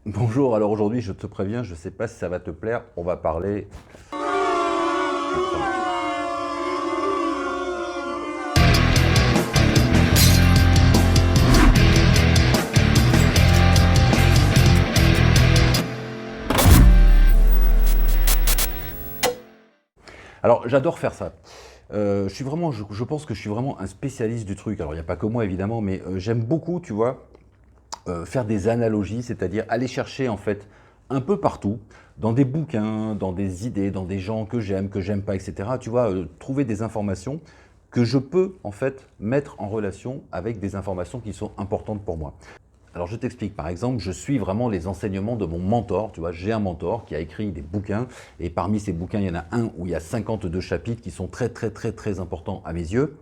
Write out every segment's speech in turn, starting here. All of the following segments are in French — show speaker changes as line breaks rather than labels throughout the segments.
Bonjour, alors aujourd'hui je te préviens, je ne sais pas si ça va te plaire, on va parler. Alors j'adore faire ça. Je pense que je suis vraiment un spécialiste du truc. Alors il n'y a pas que moi évidemment, mais j'aime beaucoup, tu vois, faire des analogies, c'est-à-dire aller chercher en fait un peu partout, dans des bouquins, dans des idées, dans des gens que j'aime pas, etc. Tu vois, trouver des informations que je peux en fait mettre en relation avec des informations qui sont importantes pour moi. Alors je t'explique, par exemple, je suis vraiment les enseignements de mon mentor, tu vois, j'ai un mentor qui a écrit des bouquins, et parmi ces bouquins, il y en a un où il y a 52 chapitres qui sont très très très très importants à mes yeux,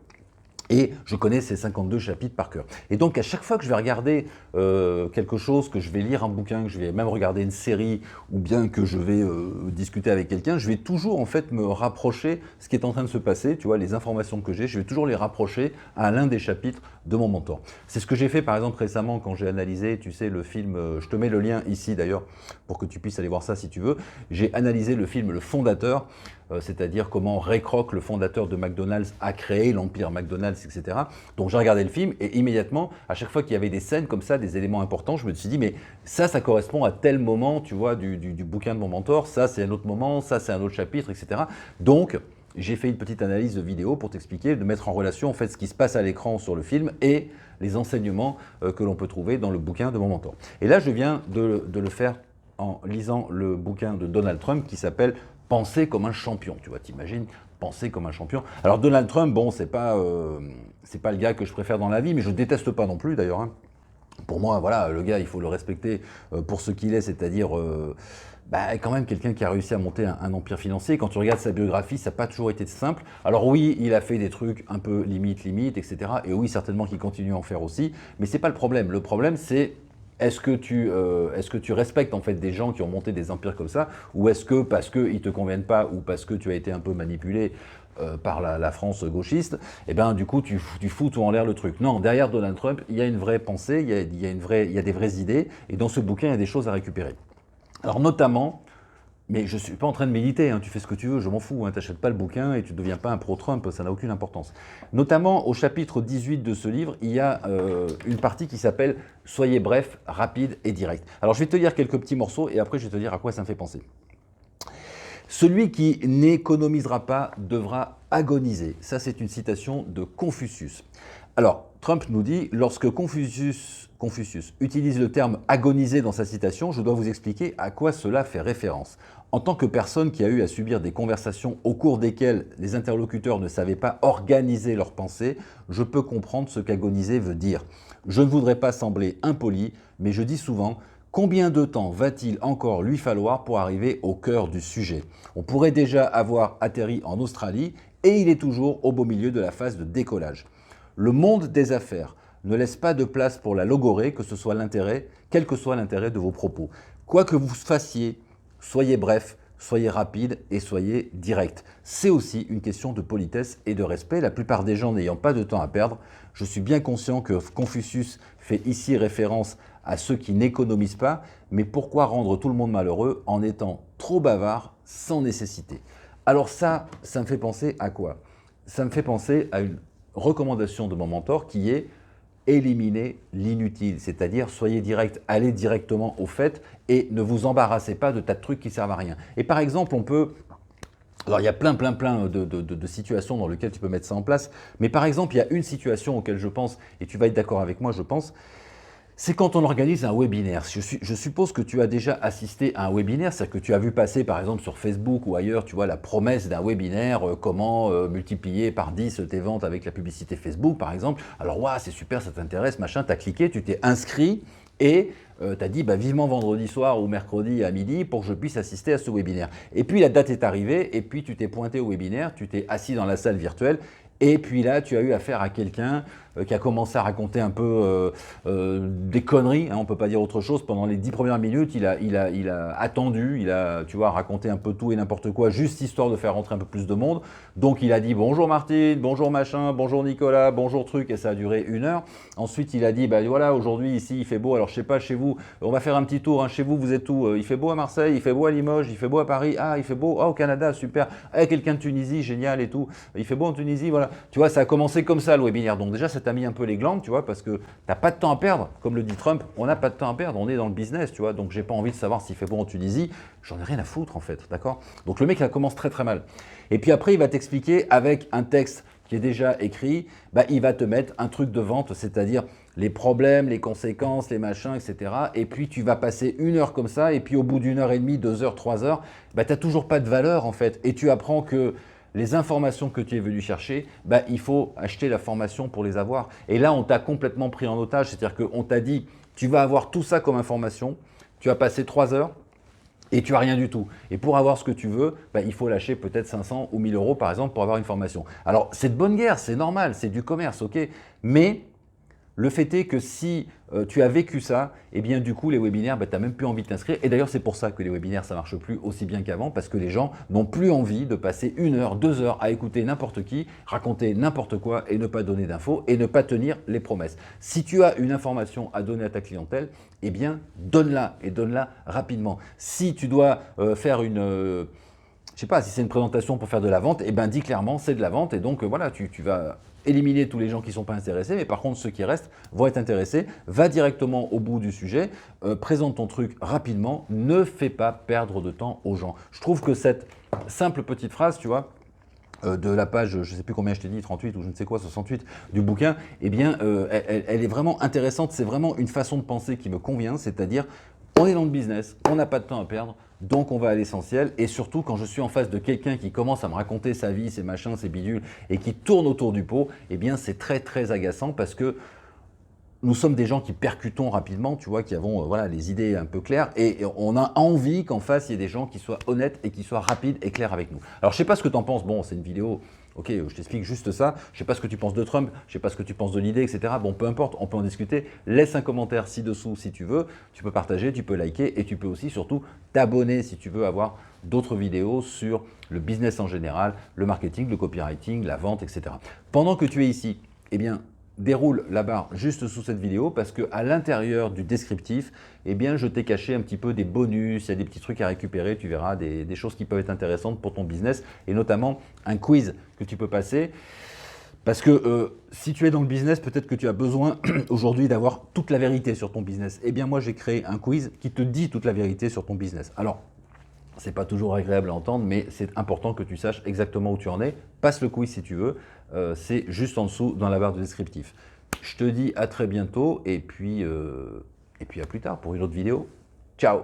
et je connais ces 52 chapitres par cœur. Et donc à chaque fois que je vais regarder quelque chose, que je vais lire un bouquin, que je vais même regarder une série, ou bien que je vais discuter avec quelqu'un, je vais toujours en fait me rapprocher ce qui est en train de se passer, tu vois, les informations que j'ai, je vais toujours les rapprocher à l'un des chapitres de mon mentor. C'est ce que j'ai fait par exemple récemment quand j'ai analysé, tu sais, le film, je te mets le lien ici d'ailleurs, pour que tu puisses aller voir ça si tu veux, j'ai analysé le film Le Fondateur, c'est-à-dire comment Ray Kroc, le fondateur de McDonald's, a créé l'empire McDonald's, etc. Donc j'ai regardé le film et immédiatement, à chaque fois qu'il y avait des scènes comme ça, des éléments importants, je me suis dit, mais ça correspond à tel moment, tu vois, du bouquin de mon mentor, ça c'est un autre moment, ça c'est un autre chapitre, etc. Donc j'ai fait une petite analyse de vidéo pour t'expliquer, de mettre en relation en fait ce qui se passe à l'écran sur le film et les enseignements que l'on peut trouver dans le bouquin de mon mentor. Et là, je viens de le faire en lisant le bouquin de Donald Trump qui s'appelle Penser comme un champion. Tu vois, t'imagines, penser comme un champion. Alors Donald Trump, bon, c'est pas le gars que je préfère dans la vie, mais je déteste pas non plus d'ailleurs, hein. Pour moi, voilà, le gars, il faut le respecter pour ce qu'il est, c'est-à-dire quand même quelqu'un qui a réussi à monter un empire financier. Quand tu regardes sa biographie, ça n'a pas toujours été simple. Alors oui, il a fait des trucs un peu limite, etc. Et oui, certainement qu'il continue à en faire aussi. Mais c'est pas le problème. Le problème, c'est est-ce que tu respectes en fait des gens qui ont monté des empires comme ça, ou est-ce que parce qu'ils te conviennent pas ou parce que tu as été un peu manipulé par la France gauchiste, et ben du coup tu fous tout en l'air le truc. Non, derrière Donald Trump, il y a une vraie pensée, il y a des vraies idées, et dans ce bouquin, il y a des choses à récupérer. Alors notamment, mais je ne suis pas en train de méditer, hein, tu fais ce que tu veux, je m'en fous, hein, tu n'achètes pas le bouquin et tu ne deviens pas un pro-Trump, ça n'a aucune importance. Notamment au chapitre 18 de ce livre, il y a une partie qui s'appelle « Soyez bref, rapide et direct ». Alors je vais te lire quelques petits morceaux et après je vais te dire à quoi ça me fait penser. Celui qui n'économisera pas devra agoniser. Ça, c'est une citation de Confucius. Alors, Trump nous dit, lorsque Confucius utilise le terme agoniser dans sa citation, je dois vous expliquer à quoi cela fait référence. En tant que personne qui a eu à subir des conversations au cours desquelles les interlocuteurs ne savaient pas organiser leurs pensées, je peux comprendre ce qu'agoniser veut dire. Je ne voudrais pas sembler impoli, mais je dis souvent combien de temps va-t-il encore lui falloir pour arriver au cœur du sujet? On pourrait déjà avoir atterri en Australie et il est toujours au beau milieu de la phase de décollage. Le monde des affaires ne laisse pas de place pour la logorée, quel que soit l'intérêt de vos propos. Quoi que vous fassiez, soyez bref, soyez rapide et soyez direct. C'est aussi une question de politesse et de respect. La plupart des gens n'ayant pas de temps à perdre, je suis bien conscient que Confucius fait ici référence à ceux qui n'économisent pas, mais pourquoi rendre tout le monde malheureux en étant trop bavard sans nécessité? Alors ça me fait penser à quoi? Ça me fait penser à une recommandation de mon mentor qui est éliminer l'inutile, c'est-à-dire soyez direct, allez directement au fait et ne vous embarrassez pas de tas de trucs qui servent à rien. Et par exemple, alors il y a plein de situations dans lesquelles tu peux mettre ça en place, mais par exemple, il y a une situation auquel je pense, et tu vas être d'accord avec moi, je pense, c'est quand on organise un webinaire. Je suppose que tu as déjà assisté à un webinaire, c'est-à-dire que tu as vu passer par exemple sur Facebook ou ailleurs, tu vois, la promesse d'un webinaire, comment multiplier par 10 tes ventes avec la publicité Facebook par exemple. Alors, waouh, c'est super, ça t'intéresse, machin, tu as cliqué, tu t'es inscrit et tu as dit vivement vendredi soir ou mercredi à midi pour que je puisse assister à ce webinaire. Et puis la date est arrivée et puis tu t'es pointé au webinaire, tu t'es assis dans la salle virtuelle. Et puis là, tu as eu affaire à quelqu'un qui a commencé à raconter un peu des conneries, hein, on peut pas dire autre chose. Pendant les 10 premières minutes, il a attendu, il a, tu vois, raconté un peu tout et n'importe quoi, juste histoire de faire rentrer un peu plus de monde. Donc il a dit bonjour Martine, bonjour machin, bonjour Nicolas, bonjour truc, et ça a duré 1 heure. Ensuite il a dit bah voilà, aujourd'hui ici il fait beau, alors je sais pas chez vous, on va faire un petit tour, hein, chez vous êtes où? Il fait beau à Marseille, il fait beau à Limoges, il fait beau à Paris, ah il fait beau, ah, au Canada, super, ah, quelqu'un de Tunisie, génial et tout, il fait beau en Tunisie, voilà. Tu vois, ça a commencé comme ça le webinaire, donc déjà ça t'a mis un peu les glandes, tu vois, parce que t'as pas de temps à perdre, comme le dit Trump, on n'a pas de temps à perdre, on est dans le business, tu vois, donc j'ai pas envie de savoir s'il fait beau en Tunisie, j'en ai rien à foutre en fait, d'accord? Donc le mec ça commence très très mal. Et puis après il va t'expliquer avec un texte qui est déjà écrit, bah, il va te mettre un truc de vente, c'est-à-dire les problèmes, les conséquences, les machins, etc. Et puis tu vas passer 1 heure comme ça, et puis au bout d'1 heure et demie, 2 heures, 3 heures, bah, tu n'as toujours pas de valeur en fait. Et tu apprends que les informations que tu es venu chercher, bah, il faut acheter la formation pour les avoir. Et là, on t'a complètement pris en otage, c'est-à-dire qu'on t'a dit, tu vas avoir tout ça comme information, tu vas passer 3 heures, et tu n'as rien du tout. Et pour avoir ce que tu veux, bah, il faut lâcher peut-être 500 ou 1000 euros par exemple pour avoir une formation. Alors c'est de bonne guerre, c'est normal, c'est du commerce, ok. Mais le fait est que si tu as vécu ça, et bien du coup les webinaires, bah, tu n'as même plus envie de t'inscrire. Et d'ailleurs c'est pour ça que les webinaires ça ne marche plus aussi bien qu'avant, parce que les gens n'ont plus envie de passer 1 heure, 2 heures à écouter n'importe qui, raconter n'importe quoi et ne pas donner d'infos et ne pas tenir les promesses. Si tu as une information à donner à ta clientèle, eh bien donne-la et donne-la rapidement. Si tu dois faire une... je sais pas, si c'est une présentation pour faire de la vente, eh ben dis clairement c'est de la vente et donc voilà, tu vas éliminer tous les gens qui ne sont pas intéressés, mais par contre ceux qui restent vont être intéressés. Va directement au bout du sujet, présente ton truc rapidement, ne fais pas perdre de temps aux gens. Je trouve que cette simple petite phrase, tu vois, de la page, je ne sais plus combien je t'ai dit, 38 ou je ne sais quoi, 68 du bouquin, eh bien, elle est vraiment intéressante. C'est vraiment une façon de penser qui me convient, c'est-à-dire on est dans le business, on n'a pas de temps à perdre, donc on va à l'essentiel. Et surtout, quand je suis en face de quelqu'un qui commence à me raconter sa vie, ses machins, ses bidules, et qui tourne autour du pot, eh bien, c'est très, très agaçant parce que nous sommes des gens qui percutons rapidement, tu vois, qui avons voilà, les idées un peu claires et on a envie qu'en face, il y ait des gens qui soient honnêtes et qui soient rapides et clairs avec nous. Alors, je ne sais pas ce que tu en penses. Bon, c'est une vidéo, ok, je t'explique juste ça. Je ne sais pas ce que tu penses de Trump, je ne sais pas ce que tu penses de l'idée, etc. Bon, peu importe, on peut en discuter. Laisse un commentaire ci-dessous si tu veux. Tu peux partager, tu peux liker et tu peux aussi surtout t'abonner si tu veux avoir d'autres vidéos sur le business en général, le marketing, le copywriting, la vente, etc. Pendant que tu es ici, eh bien, déroule la barre juste sous cette vidéo parce qu'à l'intérieur du descriptif, eh bien, je t'ai caché un petit peu des bonus, il y a des petits trucs à récupérer, tu verras des choses qui peuvent être intéressantes pour ton business et notamment un quiz que tu peux passer. Parce que si tu es dans le business, peut-être que tu as besoin aujourd'hui d'avoir toute la vérité sur ton business. Eh bien, moi, j'ai créé un quiz qui te dit toute la vérité sur ton business. Alors, c'est pas toujours agréable à entendre, mais c'est important que tu saches exactement où tu en es. Passe le quiz si tu veux, c'est juste en dessous dans la barre de descriptif. Je te dis à très bientôt et puis à plus tard pour une autre vidéo. Ciao!